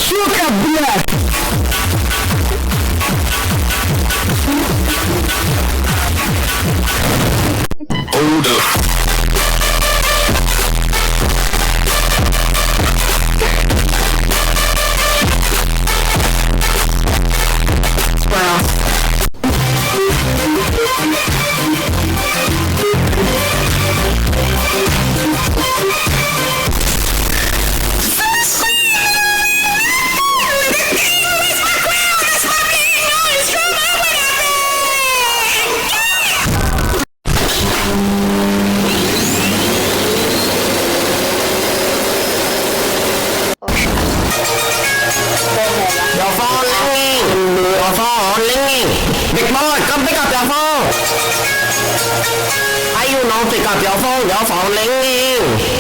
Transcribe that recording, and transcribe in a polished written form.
Сука, блядь! Hold up. Your phone ringing. Your phone ringing. Big boy, come pick up your phone. Why you not pick up your phone? Your phone ringing.